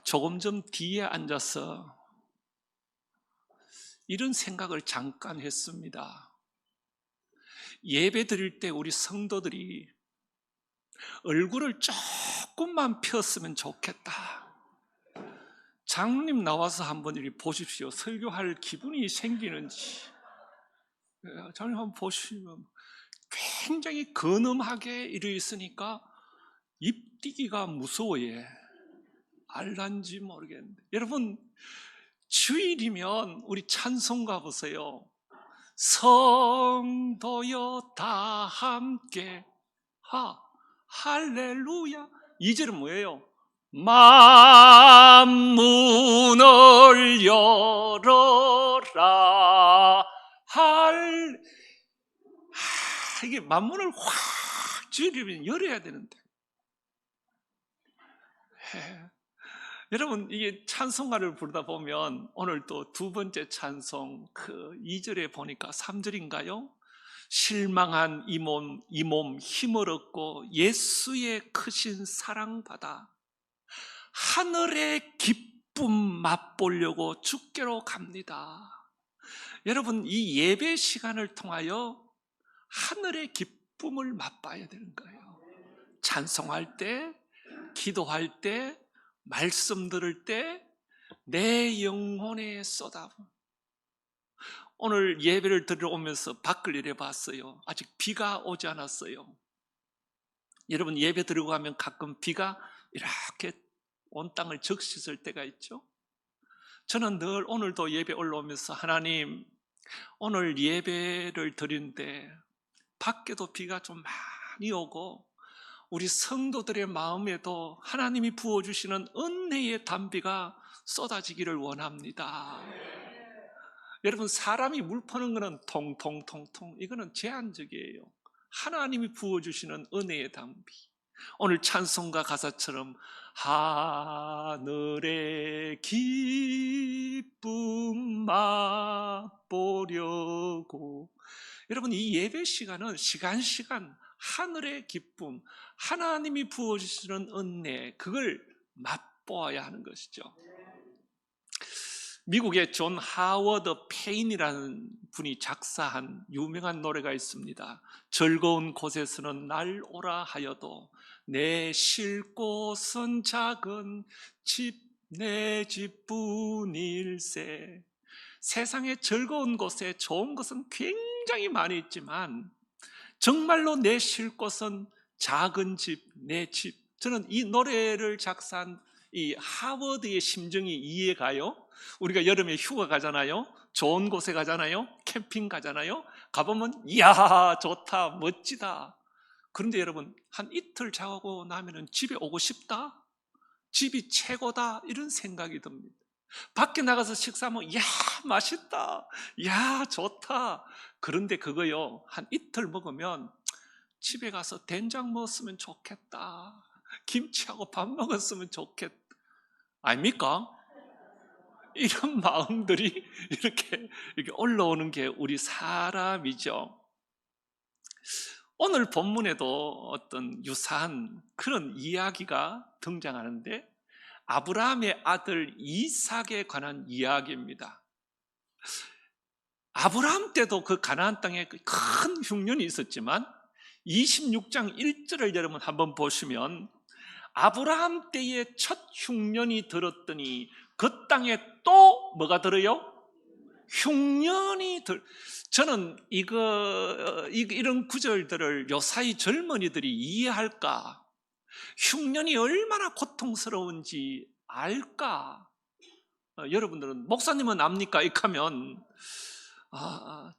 조금 전 뒤에 앉아서 이런 생각을 잠깐 했습니다. 예배 드릴 때 우리 성도들이 얼굴을 조금만 폈으면 좋겠다. 장로님 나와서 한번 이렇게 보십시오. 설교할 기분이 생기는지. 장로님 한번 보시면 굉장히 근엄하게 이르 있으니까 입뛰기가 무서워요. 알란지 모르겠는데. 여러분, 주일이면 우리 찬송가 보세요. 성도여 다 함께 할렐루야. 2절은 뭐예요? 만문을 열어라. 이게 만문을 확 주일이면 열어야 되는데. 여러분, 이게 찬송가를 부르다 보면 오늘 또 두 번째 찬송 2절에 보니까 3절인가요? 실망한 이 몸 힘을 얻고 예수의 크신 사랑받아 하늘의 기쁨 맛보려고 주께로 갑니다. 여러분, 이 예배 시간을 통하여 하늘의 기쁨을 맛봐야 되는 거예요. 찬송할 때, 기도할 때, 말씀 들을 때 내 영혼에 쏟아부. 오늘 예배를 들어오면서 밖을 내려봤어요. 아직 비가 오지 않았어요. 여러분, 예배 들고 가면 가끔 비가 이렇게 온 땅을 적시을 때가 있죠. 저는 늘 오늘도 예배 올라오면서 하나님, 오늘 예배를 드리는데 밖에도 비가 좀 많이 오고 우리 성도들의 마음에도 하나님이 부어주시는 은혜의 단비가 쏟아지기를 원합니다. 여러분, 사람이 물 퍼는 거는 통통통통, 이거는 제한적이에요. 하나님이 부어주시는 은혜의 단비. 오늘 찬송가 가사처럼 하늘의 기쁨 맛보려고. 여러분, 이 예배 시간은 시간 하늘의 기쁨, 하나님이 부어주시는 은혜, 그걸 맛보아야 하는 것이죠. 미국의 존 하워드 페인이라는 분이 작사한 유명한 노래가 있습니다. 즐거운 곳에서는 날 오라 하여도 내 쉴 곳은 작은 집, 내 집뿐일세. 세상에 즐거운 곳에 좋은 것은 굉장히 많이 있지만 정말로 내 쉴 곳은 작은 집, 내 집. 저는 이 노래를 작사한 이 하워드의 심정이 이해가요. 우리가 여름에 휴가 가잖아요. 좋은 곳에 가잖아요. 캠핑 가잖아요. 가보면 이야 좋다, 멋지다. 그런데 여러분, 한 이틀 자고 나면 집에 오고 싶다, 집이 최고다, 이런 생각이 듭니다. 밖에 나가서 식사하면 야 맛있다, 야 좋다. 그런데 그거요, 한 이틀 먹으면 집에 가서 된장 먹었으면 좋겠다, 김치하고 밥 먹었으면 좋겠다, 아닙니까? 이런 마음들이 이렇게 올라오는 게 우리 사람이죠. 오늘 본문에도 어떤 유사한 그런 이야기가 등장하는데 아브라함의 아들 이삭에 관한 이야기입니다. 아브라함 때도 그 가나안 땅에 큰 흉년이 있었지만 26장 1절을 여러분 한번 보시면 아브라함 때에 첫 흉년이 들었더니 그 땅에 또 뭐가 들어요? 흉년이 저는 이런 구절들을 요사이 젊은이들이 이해할까? 흉년이 얼마나 고통스러운지 알까? 여러분들은 목사님은 압니까? 이렇게 하면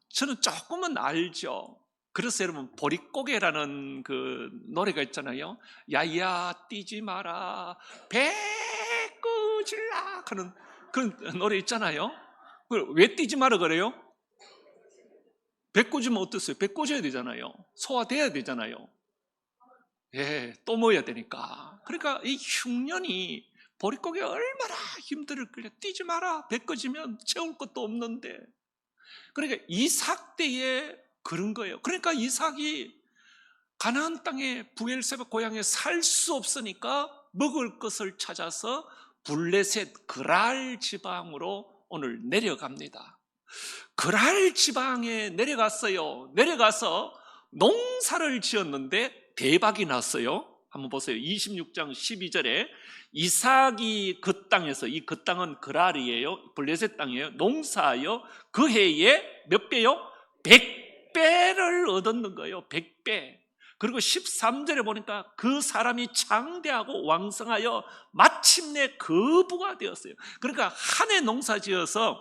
저는 조금은 알죠. 그래서 여러분, 보릿고개라는 그 노래가 있잖아요. 야야 뛰지 마라 배꾸질라 하는 그런 노래 있잖아요. 왜 뛰지 마라 그래요? 배 꽂으면 어땠어요? 배 꽂아야 되잖아요. 소화돼야 되잖아요. 예, 또 먹어야 되니까. 그러니까 이 흉년이 보릿고개 얼마나 힘들을걸요. 뛰지 마라. 배 꺼지면 채울 것도 없는데. 그러니까 이삭 때에 그런 거예요. 그러니까 이삭이 가나안 땅에 부엘세바 고향에 살 수 없으니까 먹을 것을 찾아서 블레셋 그랄 지방으로 오늘 내려갑니다. 그랄 지방에 내려갔어요. 내려가서 농사를 지었는데 대박이 났어요. 한번 보세요. 26장 12절에 이삭이 그 땅에서, 이 그 땅은 그랄이에요. 블레셋 땅이에요. 농사하여 그 해에 몇 배요? 100배를 얻었는 거예요. 100배. 그리고 13절에 보니까 그 사람이 장대하고 왕성하여 마침내 거부가 되었어요. 그러니까 한 해 농사 지어서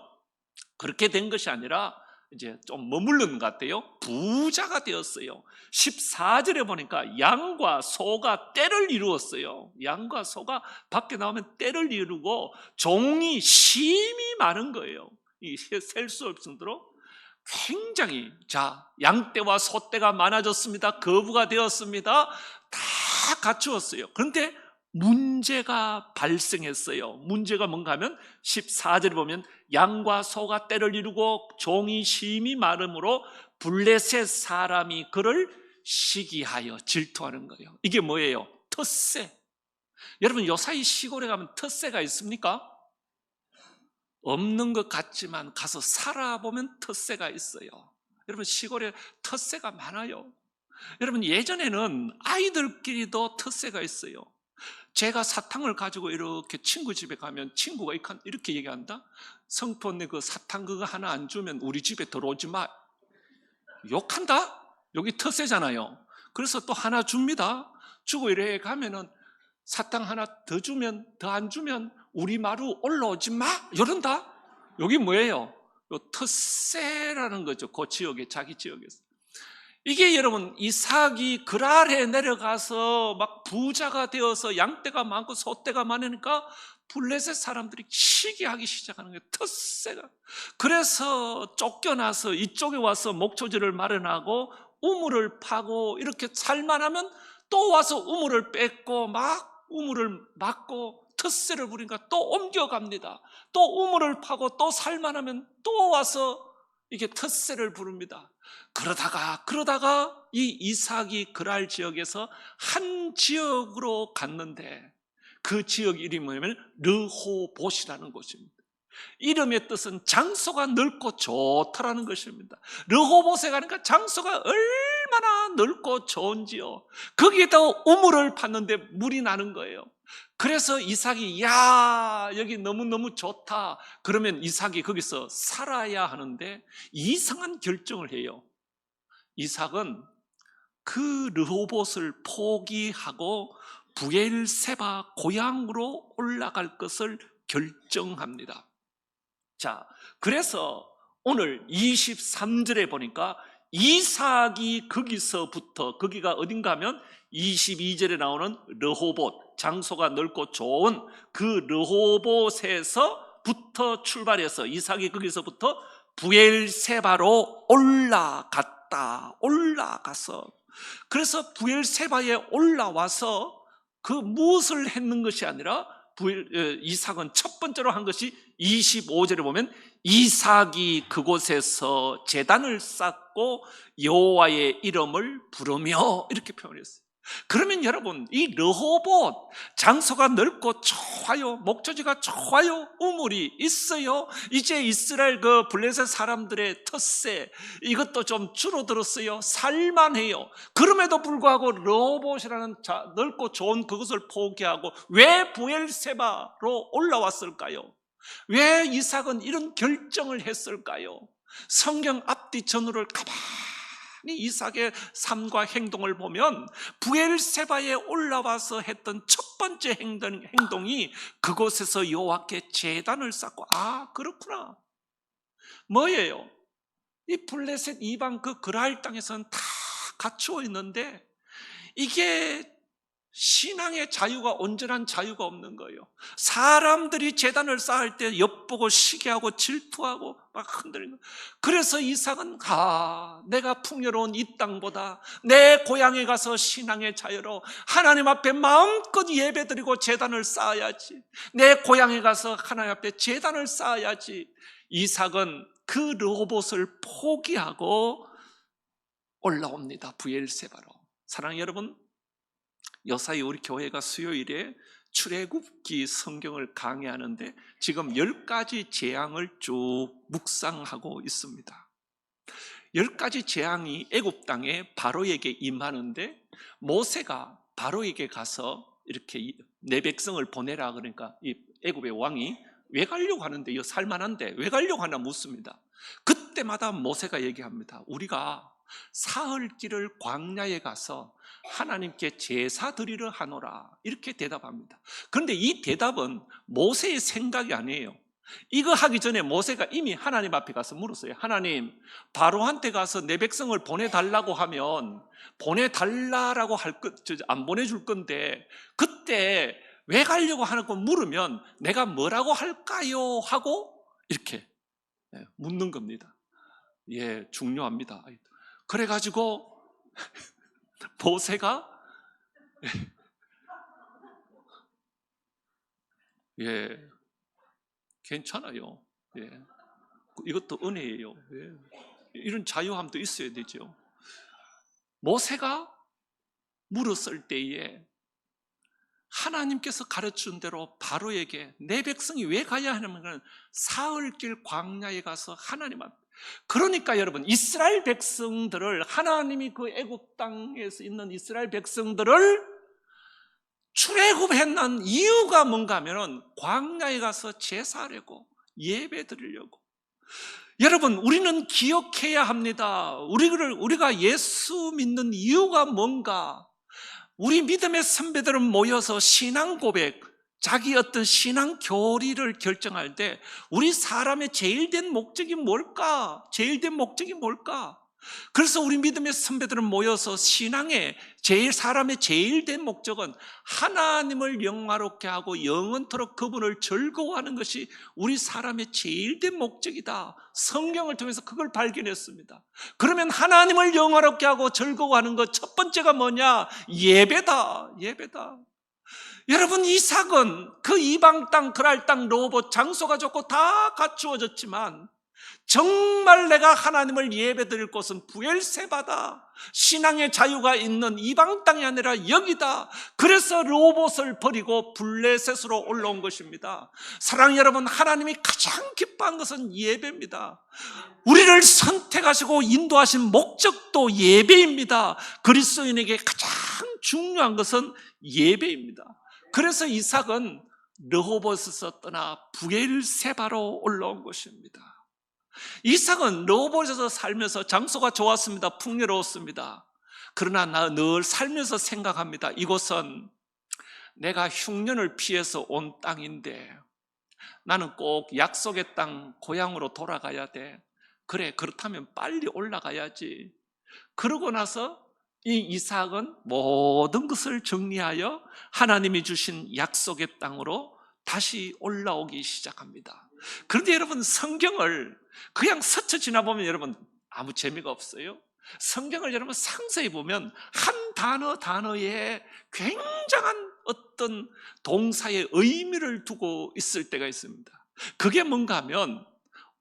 그렇게 된 것이 아니라 이제 좀 머무르는 것 같아요. 부자가 되었어요. 14절에 보니까 양과 소가 떼를 이루었어요. 양과 소가 밖에 나오면 떼를 이루고 종이 심이 많은 거예요. 셀 수 없을 정도로 굉장히, 자, 양떼와 소떼가 많아졌습니다. 거부가 되었습니다. 다 갖추었어요. 그런데 문제가 발생했어요. 문제가 뭔가 하면 14절에 보면 양과 소가 떼를 이루고 종이 심이 많으므로 블레셋 사람이 그를 시기하여 질투하는 거예요. 이게 뭐예요? 텃세. 여러분, 요사이 시골에 가면 텃세가 있습니까? 없는 것 같지만 가서 살아보면 텃세가 있어요. 여러분, 시골에 텃세가 많아요. 여러분, 예전에는 아이들끼리도 텃세가 있어요. 제가 사탕을 가지고 이렇게 친구 집에 가면 친구가 이렇게 얘기한다. 성포네 그 사탕 그거 하나 안 주면 우리 집에 들어오지 마. 욕한다? 여기 텃세잖아요. 그래서 또 하나 줍니다. 주고 이래 가면은 사탕 하나 더 주면, 더 안 주면 우리 마루 올라오지 마. 이런다? 여기 뭐예요? 요 텃세라는 거죠. 그 지역에, 자기 지역에서. 이게 여러분, 이삭이 그랄에 내려가서 막 부자가 되어서 양떼가 많고 소떼가 많으니까 블레셋 사람들이 시기하기 시작하는 거예요. 텃세가. 그래서 쫓겨나서 이쪽에 와서 목초지를 마련하고 우물을 파고 이렇게 살만하면 또 와서 우물을 뺏고 막 우물을 막고 텃세를 부리니까 또 옮겨갑니다. 또 우물을 파고 또 살만하면 또 와서 이게 텃세를 부릅니다. 그러다가 이 이삭이 그랄 지역에서 한 지역으로 갔는데 그 지역 이름이 뭐냐면 르호봇이라는 곳입니다. 이름의 뜻은 장소가 넓고 좋다라는 것입니다. 르호봇에 가니까 장소가 얼마나 넓고 좋은지요. 거기에다 우물을 팠는데 물이 나는 거예요. 그래서 이삭이 야, 여기 너무너무 좋다. 그러면 이삭이 거기서 살아야 하는데 이상한 결정을 해요. 이삭은 그 르호봇을 포기하고 브엘세바 고향으로 올라갈 것을 결정합니다. 자, 그래서 오늘 23절에 보니까 이삭이 거기서부터, 거기가 어딘가 하면 22절에 나오는 르호봇, 장소가 넓고 좋은 그 르호봇에서부터 출발해서 이삭이 거기서부터 브엘세바로 올라가서 그래서 브엘세바에 올라와서 그 무엇을 했는 것이 아니라 이삭은 첫 번째로 한 것이 25절에 보면 이삭이 그곳에서 제단을 쌓고 여호와의 이름을 부르며 이렇게 표현했어요. 그러면 여러분, 이 르호봇 장소가 넓고 좋아요, 목초지가 좋아요, 우물이 있어요. 이제 이스라엘 그 블레셋 사람들의 텃세 이것도 좀 줄어들었어요. 살만해요. 그럼에도 불구하고 르호봇이라는 넓고 좋은 그것을 포기하고 왜 브엘세바로 올라왔을까요? 왜 이삭은 이런 결정을 했을까요? 성경 앞뒤 전후를 가만히 이삭의 삶과 행동을 보면 브엘세바에 올라와서 했던 첫 번째 행동이 그곳에서 여호와께 제단을 쌓고, 아, 그렇구나. 뭐예요? 이 블레셋 이방 그 그랄 땅에서는 다 갖추어 있는데 이게 신앙의 자유가, 온전한 자유가 없는 거예요. 사람들이 제단을 쌓을 때 엿보고 시기하고 질투하고 막 흔들리는 거예요. 그래서 이삭은 내가 풍요로운 이 땅보다 내 고향에 가서 신앙의 자유로 하나님 앞에 마음껏 예배드리고 제단을 쌓아야지, 내 고향에 가서 하나님 앞에 제단을 쌓아야지. 이삭은 그 르호봇을 포기하고 올라옵니다. 브엘세바로. 사랑하는 여러분, 여사이 우리 교회가 수요일에 출애굽기 성경을 강의하는데 지금 10가지 재앙을 쭉 묵상하고 있습니다. 10가지 재앙이 애굽 땅에 바로에게 임하는데 모세가 바로에게 가서 이렇게 내 백성을 보내라 그러니까 이 애굽의 왕이 왜 가려고 하는데 이거 살만한데 왜 가려고 하나 묻습니다. 그때마다 모세가 얘기합니다. 우리가 사흘 길을 광야에 가서 하나님께 제사 드리려 하노라 이렇게 대답합니다. 그런데 이 대답은 모세의 생각이 아니에요. 이거 하기 전에 모세가 이미 하나님 앞에 가서 물었어요. 하나님, 바로한테 가서 내 백성을 보내달라고 하면 보내달라고 안 보내줄 건데 그때 왜 가려고 하는 거 물으면 내가 뭐라고 할까요? 하고 이렇게 묻는 겁니다. 예, 중요합니다. 그래가지고 모세가 예, 괜찮아요. 예, 이것도 은혜예요. 예, 이런 자유함도 있어야 되죠. 모세가 물었을 때에 하나님께서 가르친 대로 바로에게 내 백성이 왜 가야 하냐면 사흘길 광야에 가서 하나님 앞에 그러니까 여러분 이스라엘 백성들을 하나님이 그 애굽 땅에서 있는 이스라엘 백성들을 출애굽했는 이유가 뭔가 하면 광야에 가서 제사하려고 예배 드리려고 여러분 우리는 기억해야 합니다. 우리가 예수 믿는 이유가 뭔가 우리 믿음의 선배들은 모여서 신앙 고백, 자기 어떤 신앙 교리를 결정할 때 우리 사람의 제일된 목적이 뭘까? 제일된 목적이 뭘까? 그래서 우리 믿음의 선배들은 모여서 신앙의 사람의 제일된 목적은 하나님을 영화롭게 하고 영원토록 그분을 즐거워하는 것이 우리 사람의 제일된 목적이다. 성경을 통해서 그걸 발견했습니다. 그러면 하나님을 영화롭게 하고 즐거워하는 것 첫 번째가 뭐냐? 예배다. 예배다. 여러분 이삭은 그 이방 땅, 그랄 땅, 로봇, 장소가 좋고 다 갖추어졌지만 정말 내가 하나님을 예배드릴 곳은 부엘세바다. 신앙의 자유가 있는 이방 땅이 아니라 여기다. 그래서 로봇을 버리고 블레셋으로 올라온 것입니다. 사랑하는 여러분, 하나님이 가장 기뻐한 것은 예배입니다. 우리를 선택하시고 인도하신 목적도 예배입니다. 그리스도인에게 가장 중요한 것은 예배입니다. 그래서 이삭은 르호봇에서 떠나 부엘세바로 올라온 것입니다. 이삭은 르호봇에서 살면서 장소가 좋았습니다. 풍요로웠습니다. 그러나 나 늘 살면서 생각합니다. 이곳은 내가 흉년을 피해서 온 땅인데 나는 꼭 약속의 땅 고향으로 돌아가야 돼. 그래, 그렇다면 빨리 올라가야지. 그러고 나서 이 이삭은 모든 것을 정리하여 하나님이 주신 약속의 땅으로 다시 올라오기 시작합니다. 그런데 여러분 성경을 그냥 스쳐 지나보면 여러분 아무 재미가 없어요. 성경을 여러분 상세히 보면 한 단어에 굉장한 어떤 동사의 의미를 두고 있을 때가 있습니다. 그게 뭔가 하면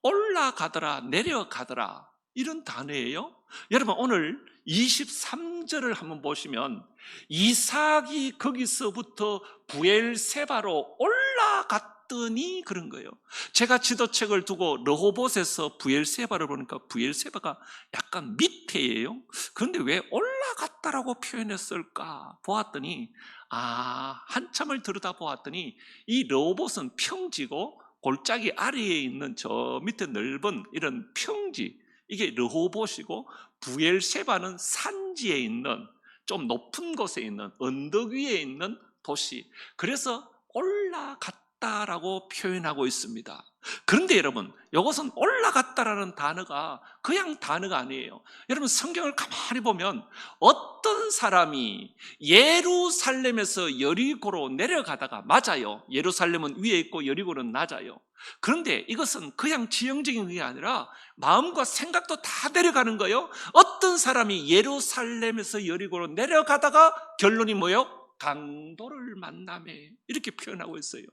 올라가더라, 내려가더라 이런 단어예요. 여러분 오늘 23절을 한번 보시면 이삭이 거기서부터 부엘세바로 올라갔더니 그런 거예요. 제가 지도책을 두고 르호봇에서 부엘세바를 보니까 부엘세바가 약간 밑에예요. 그런데 왜 올라갔다라고 표현했을까 보았더니 한참을 들여다보았더니 이 르호봇은 평지고 골짜기 아래에 있는 저 밑에 넓은 이런 평지, 이게 르호봇이고 부엘세바는 산지에 있는 좀 높은 곳에 있는 언덕 위에 있는 도시. 그래서 올라갔다라고 표현하고 있습니다. 그런데 여러분 이것은 올라갔다라는 단어가 그냥 단어가 아니에요. 여러분 성경을 가만히 보면 어떤 사람이 예루살렘에서 여리고로 내려가다가, 맞아요, 예루살렘은 위에 있고 여리고는 낮아요. 그런데 이것은 그냥 지형적인 게 아니라 마음과 생각도 다 내려가는 거예요. 어떤 사람이 예루살렘에서 여리고로 내려가다가 결론이 뭐예요? 강도를 만나매, 이렇게 표현하고 있어요.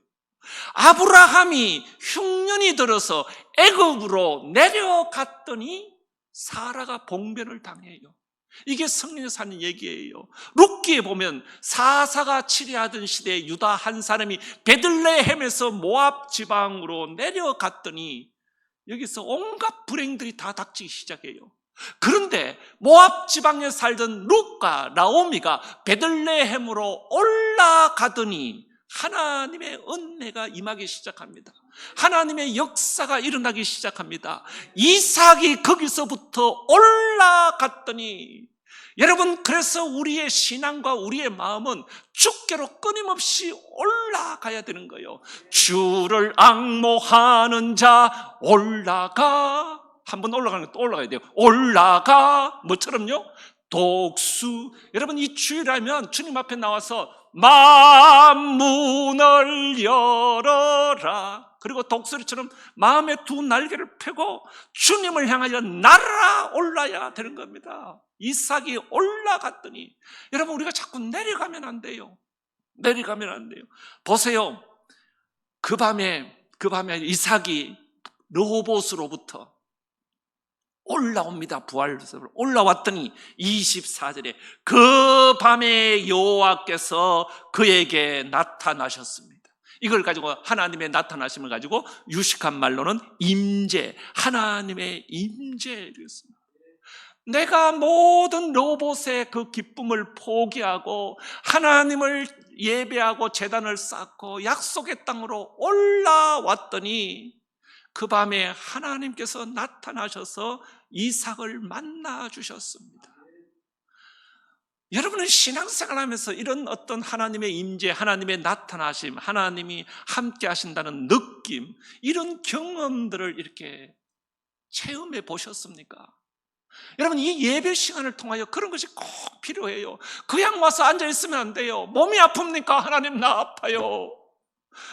아브라함이 흉년이 들어서 애굽으로 내려갔더니 사라가 봉변을 당해요. 이게 성경에서 하는 얘기예요. 룻기에 보면 사사가 치리하던 시대에 유다 한 사람이 베들레헴에서 모압 지방으로 내려갔더니 여기서 온갖 불행들이 다 닥치기 시작해요. 그런데 모압 지방에 살던 룻과 나오미가 베들레헴으로 올라가더니 하나님의 은혜가 임하기 시작합니다. 하나님의 역사가 일어나기 시작합니다. 이삭이 거기서부터 올라갔더니, 여러분, 그래서 우리의 신앙과 우리의 마음은 주께로 끊임없이 올라가야 되는 거예요. 주를 앙모하는 자 올라가. 한번 올라가는 거 또 올라가야 돼요. 올라가. 뭐처럼요? 독수. 여러분, 이 주일하면 주님 앞에 나와서 만문을 열어라. 그리고 독수리처럼 마음의 두 날개를 펴고 주님을 향하여 날아올라야 되는 겁니다. 이삭이 올라갔더니, 여러분, 우리가 자꾸 내려가면 안 돼요. 내려가면 안 돼요. 보세요. 그 밤에 이삭이 르호봇으로부터 올라옵니다. 부활로 올라왔더니 24절에 그 밤에 여호와께서 그에게 나타나셨습니다. 이걸 가지고, 하나님의 나타나심을 가지고 유식한 말로는 임재, 하나님의 임재였습니다. 내가 모든 르호봇의 그 기쁨을 포기하고 하나님을 예배하고 제단을 쌓고 약속의 땅으로 올라왔더니 그 밤에 하나님께서 나타나셔서 이삭을 만나 주셨습니다. 여러분은 신앙생활하면서 이런 어떤 하나님의 임재, 하나님의 나타나심, 하나님이 함께 하신다는 느낌, 이런 경험들을 이렇게 체험해 보셨습니까? 여러분, 이 예배 시간을 통하여 그런 것이 꼭 필요해요. 그냥 와서 앉아있으면 안 돼요. 몸이 아픕니까? 하나님, 나 아파요.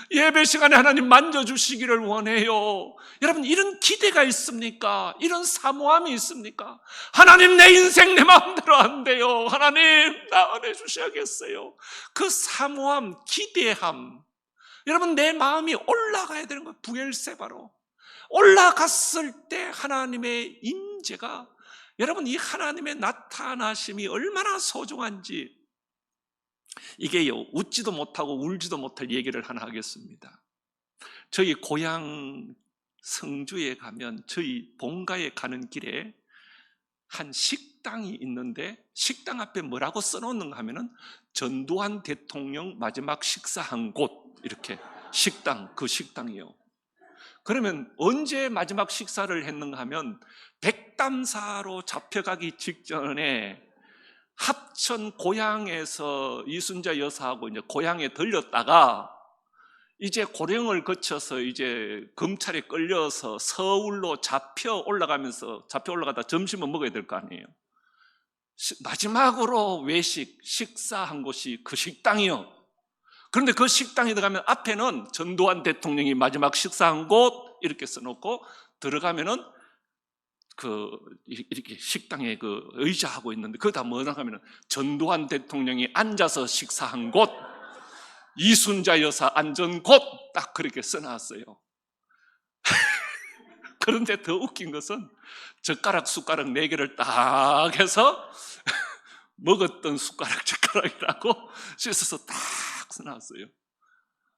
예배 시간에 하나님 만져주시기를 원해요. 여러분, 이런 기대가 있습니까? 이런 사모함이 있습니까? 하나님, 내 인생 내 마음대로 안 돼요. 하나님, 나 은혜 주셔야겠어요. 그 사모함, 기대함, 여러분, 내 마음이 올라가야 되는 거예요. 부엘세바로 올라갔을 때 하나님의 임재가, 여러분, 이 하나님의 나타나심이 얼마나 소중한지, 이게요, 웃지도 못하고 울지도 못할 얘기를 하나 하겠습니다. 저희 고향 성주에 가면 저희 본가에 가는 길에 한 식당이 있는데, 식당 앞에 뭐라고 써놓는가 하면은 전두환 대통령 마지막 식사한 곳, 이렇게 식당, 그 식당이요. 그러면 언제 마지막 식사를 했는가 하면 백담사로 잡혀가기 직전에 합천 고향에서 이순자 여사하고 이제 고향에 들렸다가 이제 고령을 거쳐서 이제 검찰에 끌려서 서울로 잡혀 올라가다 점심을 먹어야 될 거 아니에요. 마지막으로 외식, 식사한 곳이 그 식당이요. 그런데 그 식당에 들어가면 앞에는 전두환 대통령이 마지막 식사한 곳 이렇게 써놓고, 들어가면은 이렇게 식당에 그 의자하고 있는데, 그거 다 뭐라 하면은 전두환 대통령이 앉아서 식사한 곳, 이순자 여사 앉은 곳, 딱 그렇게 써놨어요. 그런데 더 웃긴 것은 젓가락, 숟가락 4개를 딱 해서 먹었던 숟가락, 젓가락이라고 씻어서 딱 써놨어요.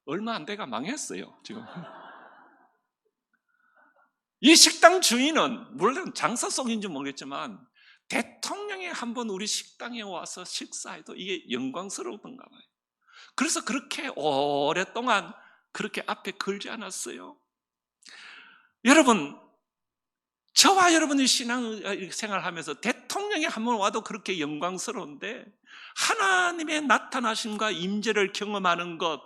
얼마 안 돼가 망했어요, 지금. 이 식당 주인은 물론 장사 속인지 모르겠지만 대통령이 한번 우리 식당에 와서 식사해도 이게 영광스러웠던가 봐요. 그래서 그렇게 오랫동안 그렇게 앞에 걸지 않았어요. 여러분, 저와 여러분이 신앙생활하면서 대통령이 한번 와도 그렇게 영광스러운데, 하나님의 나타나심과 임재를 경험하는 것,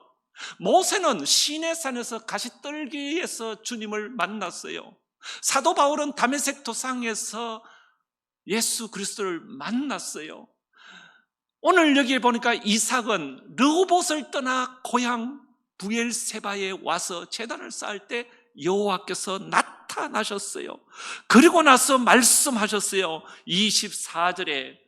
모세는 시내산에서 가시떨기에서 주님을 만났어요. 사도 바울은 다메섹 도상에서 예수 그리스도를 만났어요. 오늘 여기에 보니까 이삭은 르호봇을 떠나 고향 부엘세바에 와서 제단을 쌓을 때 여호와께서 나타나셨어요. 그리고 나서 말씀하셨어요. 24절에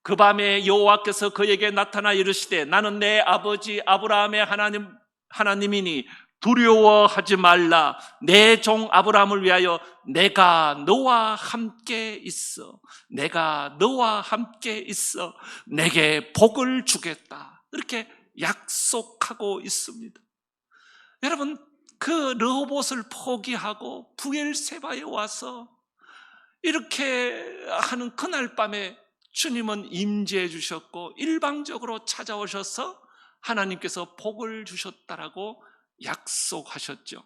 그 밤에 여호와께서 그에게 나타나 이르시되 나는 내 아버지 아브라함의 하나님 하나님이니 두려워하지 말라. 내 종 아브라함을 위하여 내가 너와 함께 있어. 내가 너와 함께 있어. 내게 복을 주겠다. 이렇게 약속하고 있습니다. 여러분, 그 르호봇을 포기하고 브엘세바에 와서 이렇게 하는 그날 밤에 주님은 임재해 주셨고 일방적으로 찾아오셔서 하나님께서 복을 주셨다라고 약속하셨죠.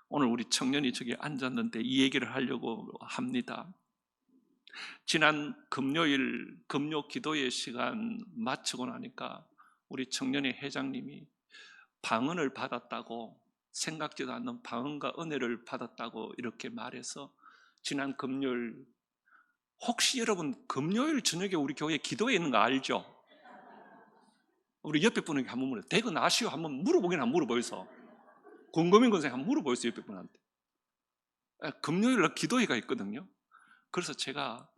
오늘 우리 청년이 저기 앉았는데 이 얘기를 하려고 합니다. 지난 금요일 금요 기도의 시간 마치고 나니까 우리 청년의 회장님이 방언을 받았다고, 생각지도 않는 방언과 은혜를 받았다고 이렇게 말해서 지난 금요일, 혹시 여러분 금요일 저녁에 우리 교회 기도회 있는 거 알죠? 우리 옆에 분에게 한번 물어요. 대거 아시오? 한번 물어보긴 한번 물어보여서. 궁금한 것에 한번 물어보여서 옆에 분한테. 금요일 날 기도회가 있거든요. 그래서 제가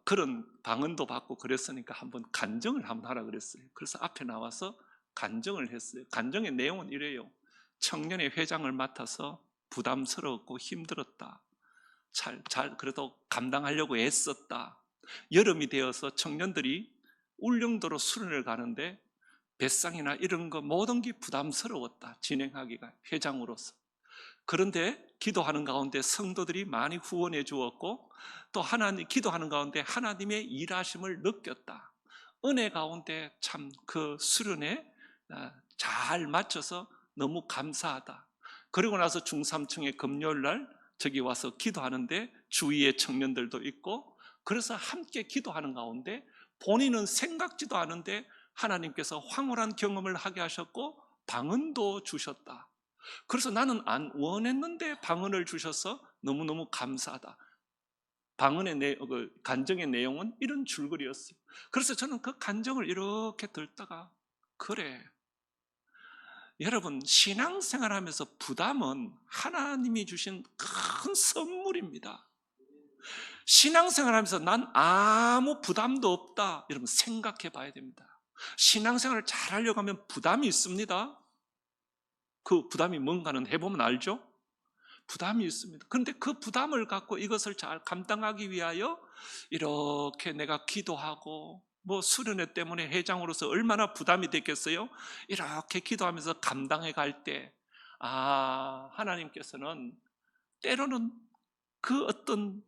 그런 방언도 받고 그랬으니까 한번 간증을 한번 하라 그랬어요. 그래서 앞에 나와서 간증을 했어요. 간증의 내용은 이래요. 청년의 회장을 맡아서 부담스러웠고 힘들었다. 그래도 감당하려고 애썼다. 여름이 되어서 청년들이 울릉도로 수련을 가는데 뱃상이나 이런 거 모든 게 부담스러웠다. 진행하기가, 회장으로서. 그런데 기도하는 가운데 성도들이 많이 후원해 주었고 또 기도하는 가운데 하나님의 일하심을 느꼈다. 은혜 가운데 참 그 수련에 잘 맞춰서 너무 감사하다. 그리고 나서 중삼층의 금요일 날 저기 와서 기도하는데 주위에 청년들도 있고, 그래서 함께 기도하는 가운데 본인은 생각지도 않은데 하나님께서 황홀한 경험을 하게 하셨고 방언도 주셨다. 그래서 나는 안 원했는데 방언을 주셔서 너무너무 감사하다. 방언의 간증의 내용은 이런 줄거리였어요. 그래서 저는 그 간증을 이렇게 듣다가, 그래, 여러분 신앙생활하면서 부담은 하나님이 주신 큰 선물입니다. 신앙생활하면서 난 아무 부담도 없다, 여러분 생각해 봐야 됩니다. 신앙생활을 잘 하려고 하면 부담이 있습니다. 그 부담이 뭔가는 해보면 알죠? 부담이 있습니다. 그런데 그 부담을 갖고 이것을 잘 감당하기 위하여 이렇게 내가 기도하고 수련회 때문에 회장으로서 얼마나 부담이 됐겠어요? 이렇게 기도하면서 감당해 갈 때 하나님께서는 때로는 그 어떤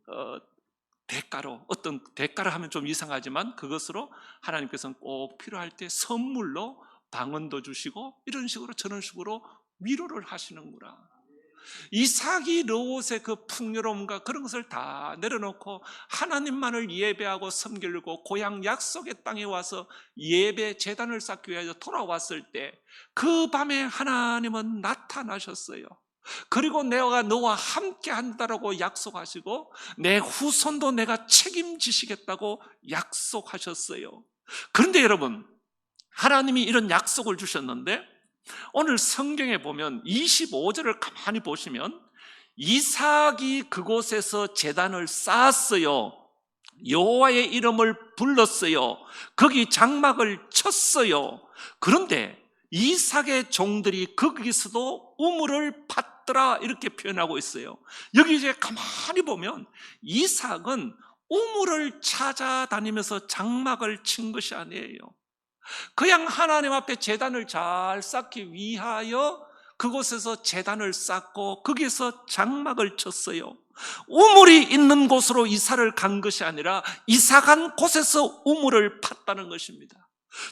대가를 하면 좀 이상하지만 그것으로 하나님께서는 꼭 필요할 때 선물로 방언도 주시고 이런 식으로 저런 식으로 위로를 하시는구나. 이삭이 르옷의 그 풍요로움과 그런 것을 다 내려놓고 하나님만을 예배하고 섬기려고 고향 약속의 땅에 와서 예배 제단을 쌓기 위해서 돌아왔을 때 그 밤에 하나님은 나타나셨어요. 그리고 내가 너와 함께 한다라고 약속하시고 내 후손도 내가 책임지시겠다고 약속하셨어요. 그런데 여러분, 하나님이 이런 약속을 주셨는데 오늘 성경에 보면 25절을 가만히 보시면 이삭이 그곳에서 제단을 쌓았어요. 여호와의 이름을 불렀어요. 거기 장막을 쳤어요. 그런데 이삭의 종들이 거기서도 우물을 팠더라 이렇게 표현하고 있어요. 여기 이제 가만히 보면 이삭은 우물을 찾아다니면서 장막을 친 것이 아니에요. 그냥 하나님 앞에 제단을 잘 쌓기 위하여 그곳에서 제단을 쌓고 거기에서 장막을 쳤어요. 우물이 있는 곳으로 이사를 간 것이 아니라 이사 간 곳에서 우물을 팠다는 것입니다.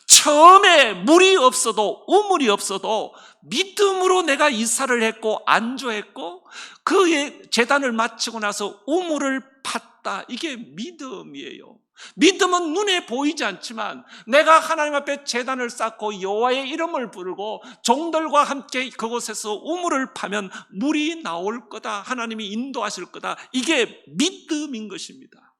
처음에 물이 없어도 우물이 없어도 믿음으로 내가 이사를 했고 안조했고 그 제단을 마치고 나서 우물을 팠다. 이게 믿음이에요. 믿음은 눈에 보이지 않지만 내가 하나님 앞에 제단을 쌓고 여호와의 이름을 부르고 종들과 함께 그곳에서 우물을 파면 물이 나올 거다. 하나님이 인도하실 거다. 이게 믿음인 것입니다.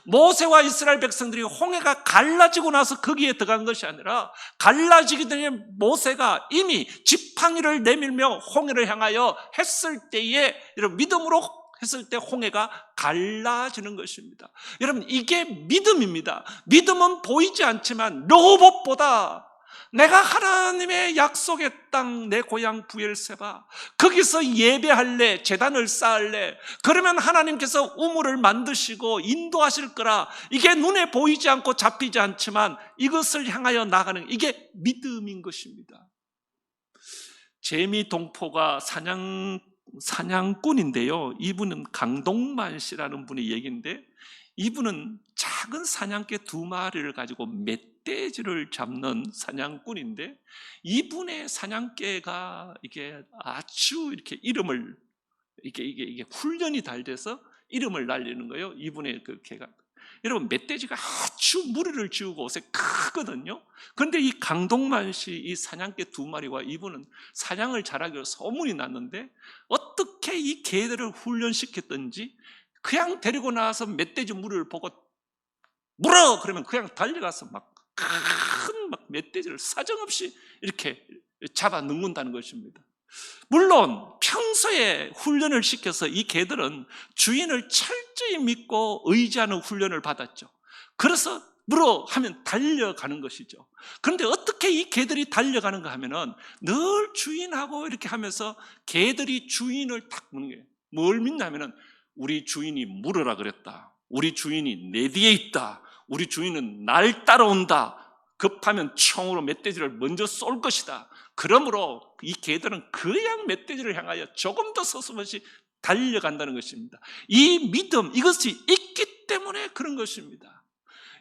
모세와 이스라엘 백성들이 홍해가 갈라지고 나서 거기에 들어간 것이 아니라 갈라지기 전에 모세가 이미 지팡이를 내밀며 홍해를 향하여 했을 때에 이런 믿음으로 했을 때 홍해가 갈라지는 것입니다. 여러분, 이게 믿음입니다. 믿음은 보이지 않지만 르호봇보다 내가 하나님의 약속의 땅, 내 고향 부엘세바, 거기서 예배할래, 제단을 쌓을래. 그러면 하나님께서 우물을 만드시고 인도하실 거라. 이게 눈에 보이지 않고 잡히지 않지만 이것을 향하여 나가는, 이게 믿음인 것입니다. 재미 동포가 사냥꾼인데요, 이분은 강동만 씨라는 분의 얘기인데, 이분은 작은 사냥개 2마리를 가지고 멧돼지를 잡는 사냥꾼인데, 이분의 사냥개가 이게 아주 이렇게 이름을, 이게 훈련이 잘 돼서 이름을 날리는 거예요. 이분의 그 개가. 여러분, 멧돼지가 아주 무리를 지우고 옷에 크거든요. 그런데 이 강동만 씨, 이 사냥개 2마리와 이분은 사냥을 잘하기로 소문이 났는데, 어떻게 이 개들을 훈련시켰던지 그냥 데리고 나와서 멧돼지 무리를 보고 물어! 그러면 그냥 달려가서 막 큰 멧돼지를 사정없이 이렇게 잡아 넣는다는 것입니다. 물론 평소에 훈련을 시켜서 이 개들은 주인을 철저히 믿고 의지하는 훈련을 받았죠. 그래서 물어 하면 달려가는 것이죠. 그런데 어떻게 이 개들이 달려가는가 하면은 늘 주인하고 이렇게 하면서 개들이 주인을 딱 보는 거예요. 뭘 믿냐면은 우리 주인이 물으라 그랬다. 우리 주인이 내 뒤에 있다. 우리 주인은 날 따라온다. 급하면 총으로 멧돼지를 먼저 쏠 것이다. 그러므로 이 개들은 그냥 멧돼지를 향하여 조금 더 서슴없이 달려간다는 것입니다. 이 믿음, 이것이 있기 때문에 그런 것입니다.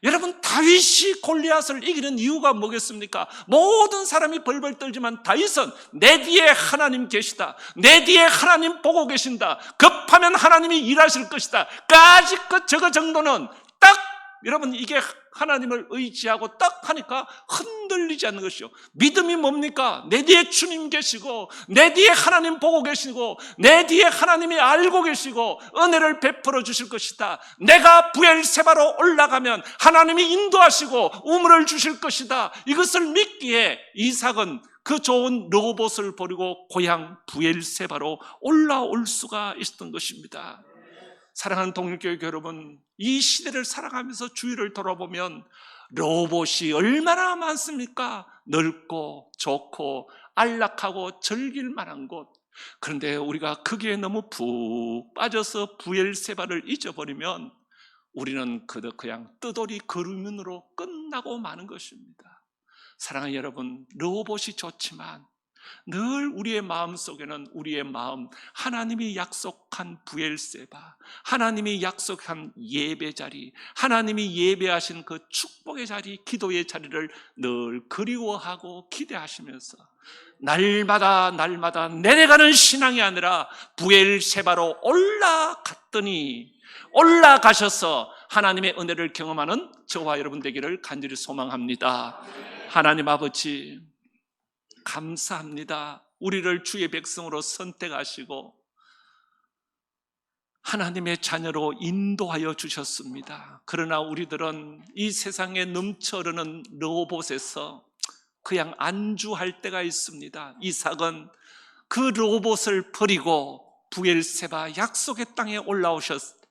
여러분, 다윗이 골리앗을 이기는 이유가 뭐겠습니까? 모든 사람이 벌벌 떨지만 다윗은 내 뒤에 하나님 계시다, 내 뒤에 하나님 보고 계신다, 급하면 하나님이 일하실 것이다 까짓것 저거 정도는 딱, 여러분, 이게 하나님을 의지하고 딱 하니까 흔들리지 않는 것이요. 믿음이 뭡니까? 내 뒤에 주님 계시고, 내 뒤에 하나님 보고 계시고, 내 뒤에 하나님이 알고 계시고 은혜를 베풀어 주실 것이다. 내가 부엘세바로 올라가면 하나님이 인도하시고 우물을 주실 것이다. 이것을 믿기에 이삭은 그 좋은 르호봇을 버리고 고향 부엘세바로 올라올 수가 있었던 것입니다. 사랑하는 동일교회 여러분, 이 시대를 살아가면서 주위를 돌아보면 르호봇이 얼마나 많습니까? 넓고 좋고 안락하고 즐길 만한 곳. 그런데 우리가 거기에 너무 푹 빠져서 부엘세바를 잊어버리면 우리는 그냥 뜨돌이 걸음으로 끝나고 마는 것입니다. 사랑하는 여러분, 르호봇이 좋지만 늘 우리의 마음속에는 우리의 마음, 하나님이 약속한 부엘세바, 하나님이 약속한 예배 자리, 하나님이 예배하신 그 축복의 자리, 기도의 자리를 늘 그리워하고 기대하시면서 날마다 내려가는 신앙이 아니라 부엘세바로 올라가셔서 하나님의 은혜를 경험하는 저와 여러분 되기를 간절히 소망합니다. 하나님 아버지, 감사합니다. 우리를 주의 백성으로 선택하시고 하나님의 자녀로 인도하여 주셨습니다. 그러나 우리들은 이 세상에 넘쳐 흐르는 르호봇에서 그냥 안주할 때가 있습니다. 이삭은 그 르호봇을 버리고 부엘세바 약속의 땅에 올라오셨습니다.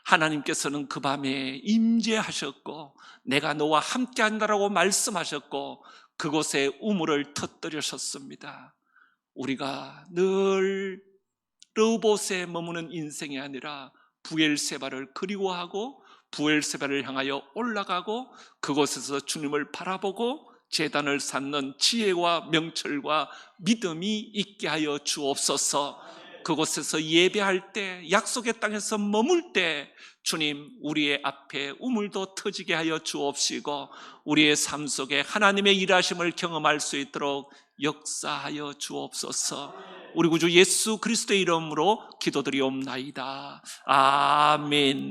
하나님께서는 그 밤에 임재하셨고 내가 너와 함께한다라고 말씀하셨고 그곳에 우물을 터뜨리셨습니다. 우리가 늘 르호봇에 머무는 인생이 아니라 부엘세바를 그리워하고 부엘세바를 향하여 올라가고 그곳에서 주님을 바라보고 제단을 쌓는 지혜와 명철과 믿음이 있게 하여 주옵소서. 그곳에서 예배할 때, 약속의 땅에서 머물 때 주님, 우리의 앞에 우물도 터지게 하여 주옵시고 우리의 삶 속에 하나님의 일하심을 경험할 수 있도록 역사하여 주옵소서. 우리 구주 예수 그리스도의 이름으로 기도드리옵나이다. 아멘.